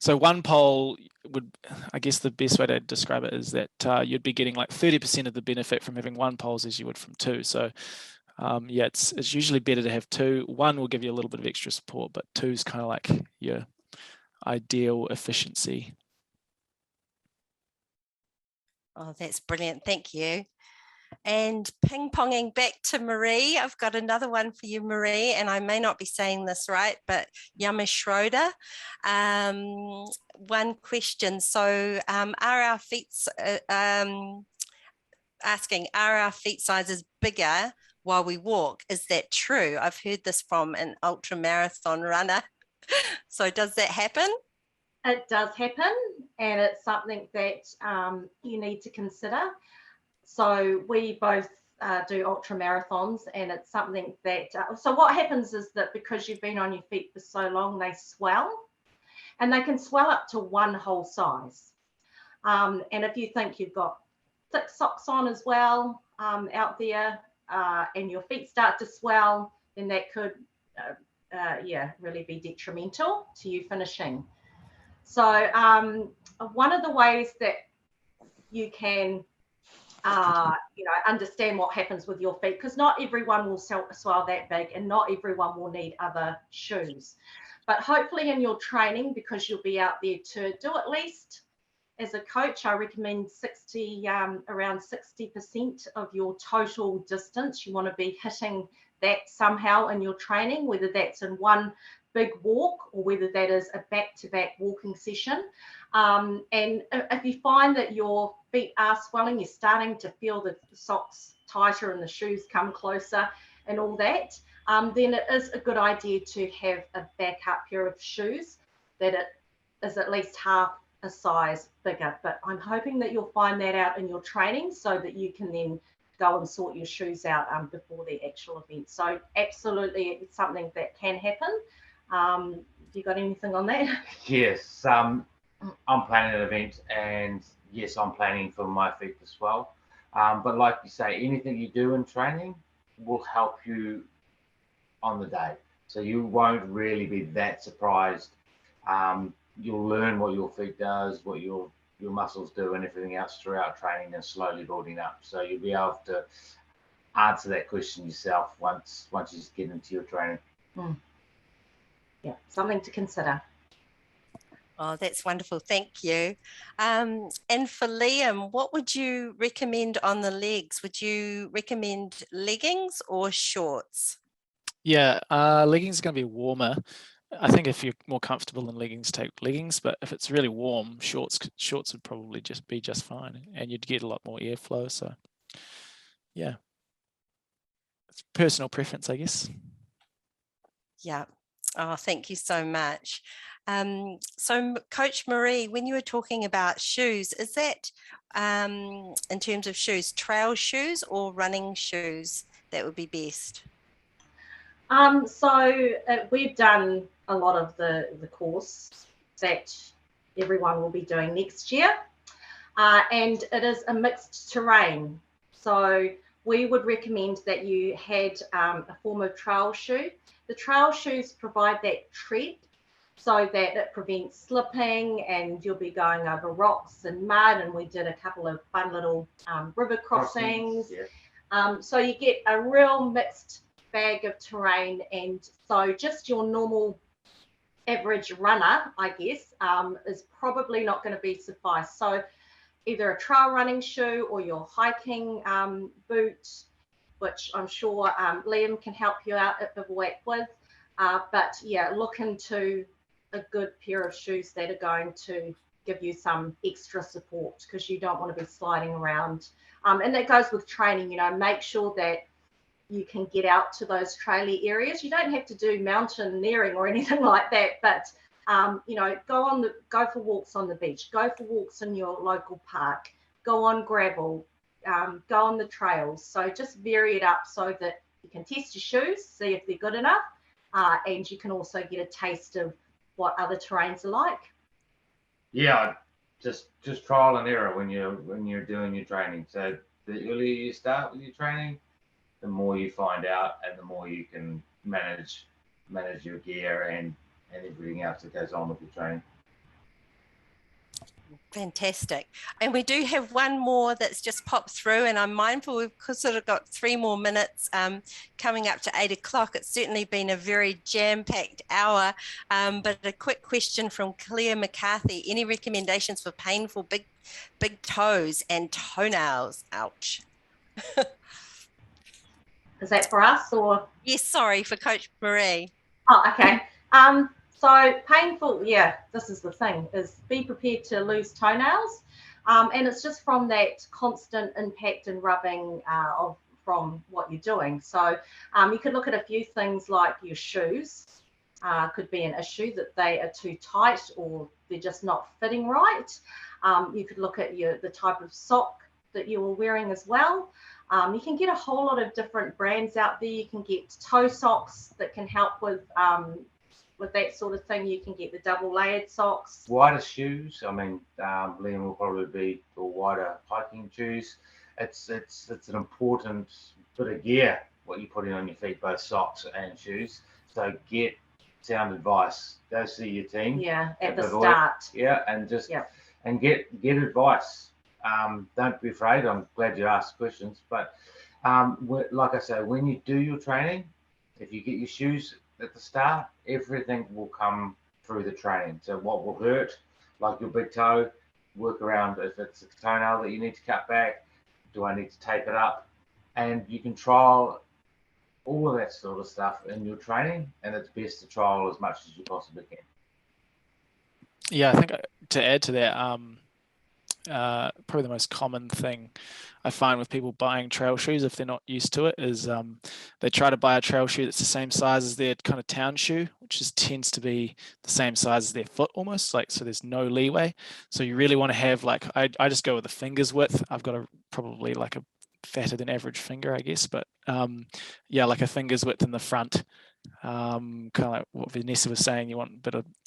so 1 pole would, I guess the best way to describe it is that you'd be getting like 30% of the benefit from having 1 pole as you would from 2. So yeah, it's usually better to have 2. 1 will give you a little bit of extra support, but 2 is kind of like your ideal efficiency. Oh, that's brilliant. Thank you. And ping-ponging back to Marie, I've got another one for you, Marie, and I may not be saying this right, but Yama Schroeder, one question. So are our feet, asking, are our feet sizes bigger while we walk? Is that true? I've heard this from an ultra marathon runner. So does that happen? It does happen, and it's something that you need to consider. So we both do ultra marathons, and it's something that, so what happens is that because you've been on your feet for so long, they swell, and they can swell up to one whole size. And if you think you've got thick socks on as well out there, and your feet start to swell, then that could, really be detrimental to you finishing. So one of the ways that you can, understand what happens with your feet, because not everyone will swell that big, and not everyone will need other shoes. But hopefully in your training, because you'll be out there to do at least, as a coach, I recommend around 60% of your total distance. You want to be hitting that somehow in your training, whether that's in one big walk or whether that is a back-to-back walking session. And if you find that your feet are swelling, you're starting to feel the socks tighter and the shoes come closer and all that, then it is a good idea to have a backup pair of shoes that it is at least half a size bigger. But I'm hoping that you'll find that out in your training so that you can then go and sort your shoes out before the actual event. So absolutely, it's something that can happen. You got anything on that? Yes, I'm planning an event, and yes, I'm planning for my feet to swell. But like you say, anything you do in training will help you on the day. So you won't really be that surprised. You'll learn what your feet does, what your muscles do, and everything else throughout training, and slowly building up. So you'll be able to answer that question yourself once you just get into your training. Yeah, something to consider. Oh, that's wonderful. Thank you. And for Liam, what would you recommend on the legs? Would you recommend leggings or shorts? Yeah, leggings are going to be warmer. I think if you're more comfortable in leggings, take leggings. But if it's really warm, shorts would probably be just fine, and you'd get a lot more airflow. So, yeah, it's personal preference, I guess. Yeah. Oh, thank you so much. So, Coach Marie, when you were talking about shoes, is that in terms of shoes, trail shoes or running shoes that would be best? So we've done a lot of the course that everyone will be doing next year, and it is a mixed terrain. So we would recommend that you had a form of trail shoe. The trail shoes provide that tread so that it prevents slipping, and you'll be going over rocks and mud, and we did a couple of fun little river crossings. Yeah. So you get a real mixed bag of terrain, and so just your normal average runner, I guess, is probably not going to be suffice. So either a trail running shoe or your hiking boot, which I'm sure Liam can help you out at Bivouac with. But yeah, look into a good pair of shoes that are going to give you some extra support, because you don't want to be sliding around. And that goes with training, make sure that you can get out to those traily areas. You don't have to do mountaineering or anything like that, but go for walks on the beach, go for walks in your local park, go on gravel, go on the trails. So just vary it up so that you can test your shoes, see if they're good enough, and you can also get a taste of what other terrains are like. Yeah, just trial and error when you're doing your training. So the earlier you start with your training, the more you find out, and the more you can manage your gear and everything else that goes on with your training. Fantastic. And we do have one more that's just popped through, and I'm mindful we've sort of got 3 more minutes coming up to 8 o'clock. It's certainly been a very jam-packed hour, but a quick question from Claire McCarthy. Any recommendations for painful big toes and toenails? Ouch. Is that for us or? Yes, sorry, for Coach Marie. Oh, okay. So painful, yeah, this is the thing, is be prepared to lose toenails. And it's just from that constant impact and rubbing from what you're doing. So you could look at a few things like your shoes. Could be an issue that they are too tight or they're just not fitting right. You could look at the type of sock that you were wearing as well. You can get a whole lot of different brands out there. You can get toe socks that can help with that sort of thing. You can get the double layered socks. Wider shoes. I mean, Liam will probably be for wider hiking shoes. It's an important bit of gear what you're putting on your feet, both socks and shoes. So get sound advice. Go see your team. Yeah, at the Bivouac. start. Yeah, and just and get advice. Don't be afraid. I'm glad you asked questions, but like I say, when you do your training, if you get your shoes at the start, everything will come through the training. So what will hurt, like your big toe, work around if it's a toenail that you need to cut back, do I need to tape it up? And you can trial all of that sort of stuff in your training, and it's best to trial as much as you possibly can. Yeah, I think to add to that, probably the most common thing I find with people buying trail shoes, if they're not used to it, is they try to buy a trail shoe that's the same size as their kind of town shoe, which tends to be the same size as their foot almost, like, so there's no leeway. So you really want to have, like, I just go with the finger's width. I've got probably like a fatter than average finger, I guess, but yeah, like a finger's width in the front. Kind of like what Vanessa was saying, you want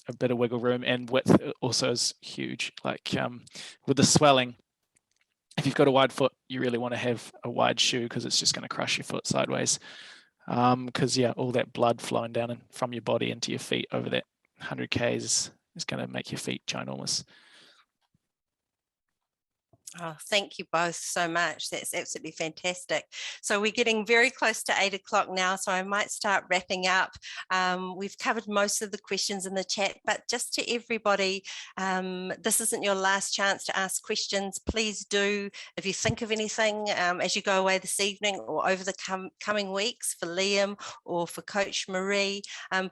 a bit of wiggle room, and width also is huge. Like with the swelling, if you've got a wide foot, you really want to have a wide shoe because it's just going to crush your foot sideways. Because yeah, all that blood flowing down from your body into your feet over that 100 k's is going to make your feet ginormous. Oh, thank you both so much. That's absolutely fantastic. So we're getting very close to 8 o'clock now, so I might start wrapping up. We've covered most of the questions in the chat, but just to everybody, this isn't your last chance to ask questions. Please do, if you think of anything as you go away this evening or over the coming weeks for Liam or for Coach Marie,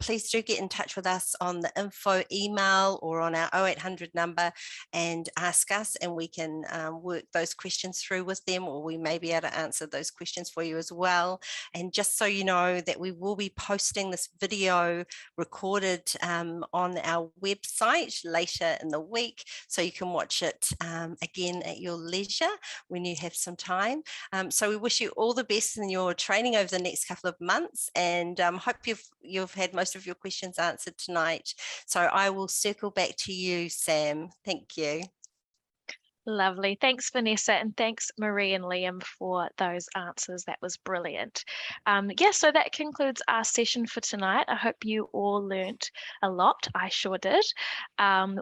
please do get in touch with us on the info email or on our 0800 number and ask us, and we can work those questions through with them, or we may be able to answer those questions for you as well. And just so you know that we will be posting this video recorded on our website later in the week, so you can watch it again at your leisure when you have some time. So we wish you all the best in your training over the next couple of months, and hope you've had most of your questions answered tonight. So I will circle back to you, Sam. Thank you. Lovely. Thanks, Vanessa, and thanks, Marie and Liam, for those answers. That was brilliant. Yeah, so that concludes our session for tonight. I hope you all learnt a lot. I sure did.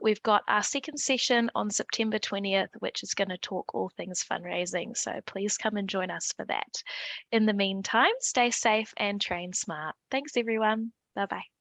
We've got our second session on September 20th, which is going to talk all things fundraising. So please come and join us for that. In the meantime, stay safe and train smart. Thanks, everyone. Bye-bye.